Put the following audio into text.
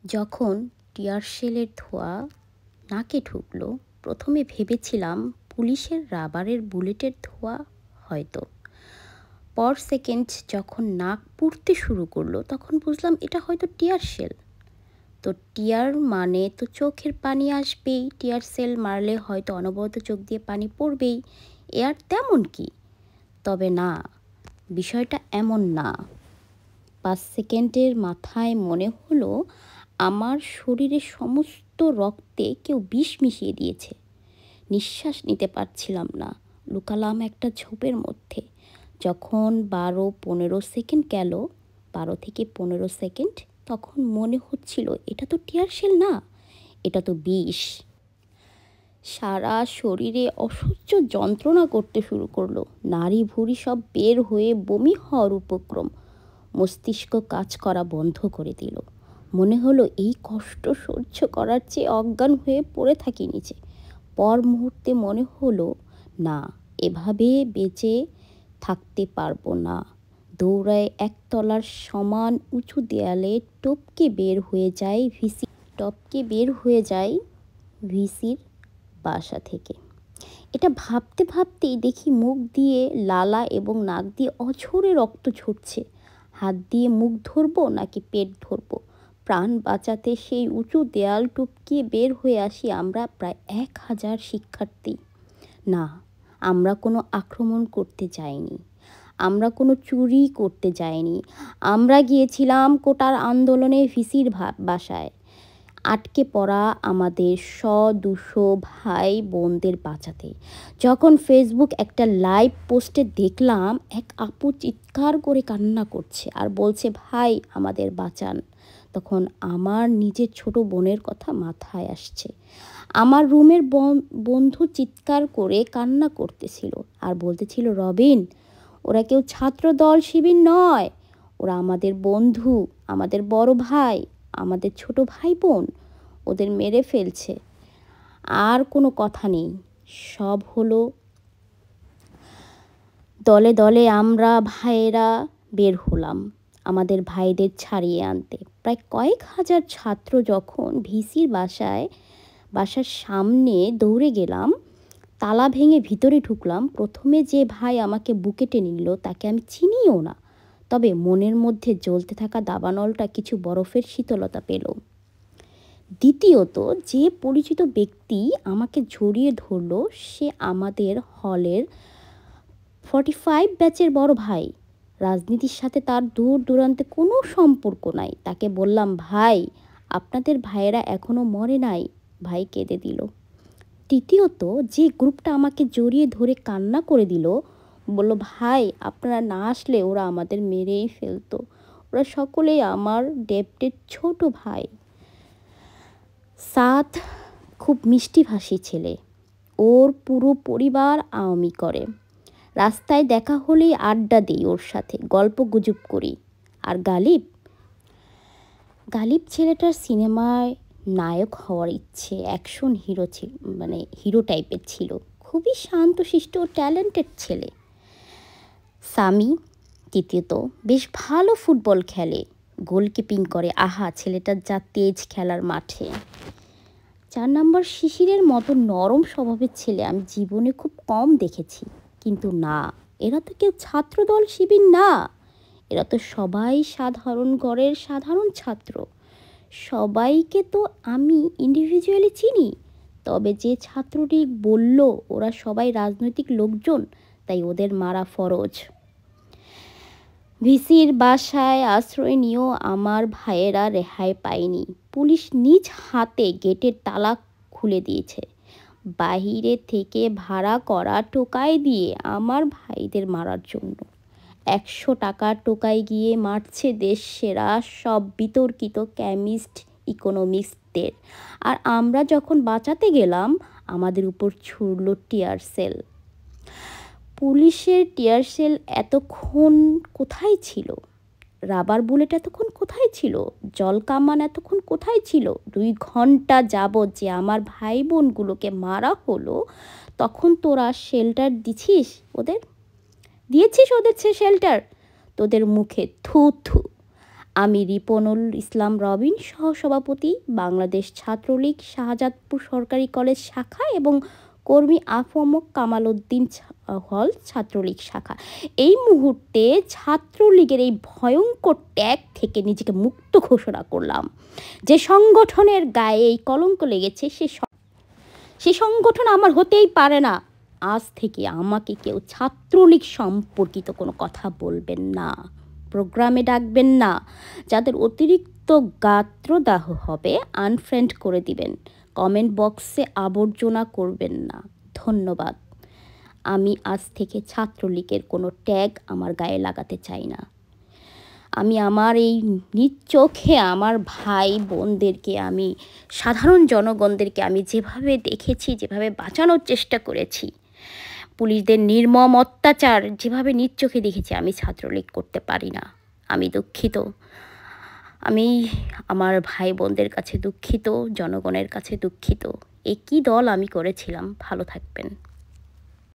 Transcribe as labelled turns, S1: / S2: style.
S1: যখন টিয়ার শেলের ধোঁয়া নাকে ঢুকলো, প্রথমে ভেবেছিলাম পুলিশের রাবারের বুলেটের ধোঁয়া হয়তো। পর সেকেন্ড যখন নাক পুড়তে শুরু করলো তখন বুঝলাম এটা হয়তো টিয়ার শেল। তো টিয়ার মানে তো চোখের পানি আসবেই, টিয়ার সেল মারলে হয়তো অনবরত চোখ দিয়ে পানি পড়বেই, এ আর তেমন কি। তবে না, বিষয়টা এমন না। 5 সেকেন্ডের মাথায় মনে হলো আমার শরীরের সমস্ত রক্তে কেউ বিষ মিশিয়ে দিয়েছে। নিঃশ্বাস নিতে পারছিলাম না, লুকালাম একটা ঝোপের মধ্যে। যখন 12-15 সেকেন্ড গেল, 12 থেকে 15 সেকেন্ড, তখন মনে হচ্ছিল এটা তো টিয়ার শেল না, এটা তো বিষ। সারা শরীরে অসহ্য যন্ত্রণা করতে শুরু করলো, নাড়ি ভুঁড়ি সব বের হয়ে বমি হওয়ার উপক্রম। মস্তিষ্ক কাজ করা বন্ধ করে দিল। মনে হলো এই কষ্ট সহ্য করার চেয়ে অজ্ঞান হয়ে পড়ে থাকি নিচে। পর মুহূর্তে মনে হলো না, এভাবে বেঁচে থাকতে পারবো না। দৌড়ায় একতলার সমান উঁচু দেয়ালে টপকে বের হয়ে যায় ভিসির বাসা থেকে। এটা ভাবতে ভাবতেই দেখি মুখ দিয়ে লালা এবং নাক দিয়ে অঝরে রক্ত ঝরছে। হাত দিয়ে মুখ ধরবো নাকি পেট ধরবো? প্রাণ বাঁচাতে সেই উঁচু দেয়াল টপকিয়ে বের হয়ে আসি আমরা প্রায় 1000 শিক্ষার্থী। না, আমরা কোনো আক্রমণ করতে যাইনি, আমরা কোনো চুরি করতে যাইনি। আমরা গিয়েছিলাম কোটার আন্দোলনে ভিসির বাসায়। আটকে পড়া আমাদের 100-200 ভাই বোনদের বাঁচাতে। যখন ফেসবুক একটা লাইভ পোস্টে দেখলাম এক আপু চিৎকার করে কান্না করছে আর বলছে ভাই আমাদের বাঁচান, তখন আমার নিজের ছোট বোনের কথা মাথায় আসছে। আমার রুমের বন্ধু চিৎকার করে কান্না করতেছিল আর বলতেছিল রবিন, ওরা কেউ ছাত্র দল শিবির নয়, ওরা আমাদের বন্ধু, আমাদের বড় ভাই, আমাদের ছোট ভাই বোন, ওদের মেরে ফেলছে। আর কোনো কথা নেই, সব হলো। দলে দলে আমরা ভাইয়েরা বের হলাম আমাদের ভাইদের ছাড়িয়ে আনতে। প্রায় কয়েক হাজার ছাত্র যখন ভিসির বাসার সামনে দৌড়ে গেলাম, তালা ভেঙে ভিতরে ঢুকলাম। প্রথমে যে ভাই আমাকে বুকে টেনে নিল তাকে আমি চিনিও না, তবে মনের মধ্যে জ্বলতে থাকা দাবানলটা কিছু বরফের শীতলতা পেল। দ্বিতীয়ত যে পরিচিত ব্যক্তি আমাকে জড়িয়ে ধরল সে আমাদের হলের 45 ব্যাচের বড় ভাই। রাজনীতির সাথে তার দূর দূরান্তে কোনো সম্পর্ক নাই। তাকে বললাম ভাই, আপনাদের ভাইয়েরা এখনও মরে নাই। ভাই কেঁদে দিল। তৃতীয়ত যে গ্রুপটা আমাকে জড়িয়ে ধরে কান্না করে দিল, বলল ভাই আপনারা না আসলে ওরা আমাদের মেরেই ফেলতো, ওরা সকলেই আমার ডেপ্টের ছোট ভাই। সাদ খুব মিষ্টিভাষী ছেলে, ওর পুরো পরিবার আওয়ামী করে। রাস্তায় দেখা হলেই আড্ডা দিই ওর সাথে, গল্প গুজব করি। আর গালিব ছেলেটার সিনেমায় নায়ক হওয়ার ইচ্ছে, অ্যাকশন হিরো ছিল, মানে হিরো টাইপের ছিল। খুবই শান্তশিষ্ট ও ট্যালেন্টেড ছেলে। সামি তৃতীয়ত, বেশ ভালো ফুটবল খেলে, গোলকিপিং করে। আহা, ছেলেটার যা তেজ খেলার মাঠে। 4 নম্বর শিশিরের মতো নরম স্বভাবের ছেলে আমি জীবনে খুব কম দেখেছি। কিন্তু না, এরা তো কেউ ছাত্রদল শিবির না, এরা তো সবাই সাধারণ ঘরের সাধারণ ছাত্র। সবাইকে তো আমি ইন্ডিভিজুয়ালি চিনি, তবে যে ছাত্রটি বলল ওরা সবাই রাজনৈতিক লোকজন, তাই ওদের মারা ফরজ। ভিসির বাসায় আশ্রয় নিয়েও আমার ভাইয়েরা রেহাই পায়নি। পুলিশ নিজ হাতে গেটের তালা খুলে দিয়েছে। বাহিরে থেকে ভাড়া করা টোকাই দিয়ে আমার ভাইদের মারার জন্য। 100 টাকা টোকাই গিয়ে মারছে দেশ সেরা সব বিতর্কিত কেমিস্ট ইকোনমিক্সদের। আর আমরা যখন বাঁচাতে গেলাম আমাদের উপর ছুড়ল টিয়ার সেল। পুলিশের টিয়ার সেল এতক্ষণ কোথায় ছিল? রাবার বুলেট এতক্ষণ কোথায় ছিল? জল কামান এতক্ষণ কোথায় ছিল? 2 ঘন্টা যাবৎ যে আমার ভাই বোনগুলোকে মারা হলো, তখন তোরা শেল্টার দিয়েছিস ওদের সে শেল্টার? তোদের মুখে থু থু। আমি রিপনুল ইসলাম রবিন, সহসভাপতি, বাংলাদেশ ছাত্রলীগ, শাহজাদপুর সরকারি কলেজ শাখা এবং কর্মী আফমক কামাল উদ্দিন হল ছাত্রলীগ শাখা। এই মুহূর্তে ছাত্রলীগের এই ভয়ঙ্কর ট্যাগ থেকে নিজেকে মুক্ত ঘোষণা করলাম। যে সংগঠনের গায়ে এই কলঙ্ক লেগেছে সে সংগঠন আমার হতেই পারে না। আজ থেকে আমাকে কেউ ছাত্রলীগ সম্পর্কিত কোনো কথা বলবেন না, প্রোগ্রামে ডাকবেন না। যাদের অতিরিক্ত গাত্রদাহ হবে আনফ্রেন্ড করে দিবেন, কমেন্ট বক্সে আবর্জনা করবেন না। ধন্যবাদ। আমি আজ থেকে ছাত্রলীগের কোনো ট্যাগ আমার গায়ে লাগাতে চাই না। আমি আমার এই নিজ চোখে আমার ভাই বোনদেরকে, আমি সাধারণ জনগণদেরকে আমি যেভাবে দেখেছি, যেভাবে বাঁচানোর চেষ্টা করেছি, পুলিশদের নির্মম অত্যাচার যেভাবে নিজ চোখে দেখেছি, আমি ছাত্রলীগ করতে পারি না। আমি দুঃখিত। আমি আমার ভাই বোনদের কাছে দুঃখিত, জনগণের কাছে দুঃখিত। এ কী দল আমি করেছিলাম। ভালো থাকবেন।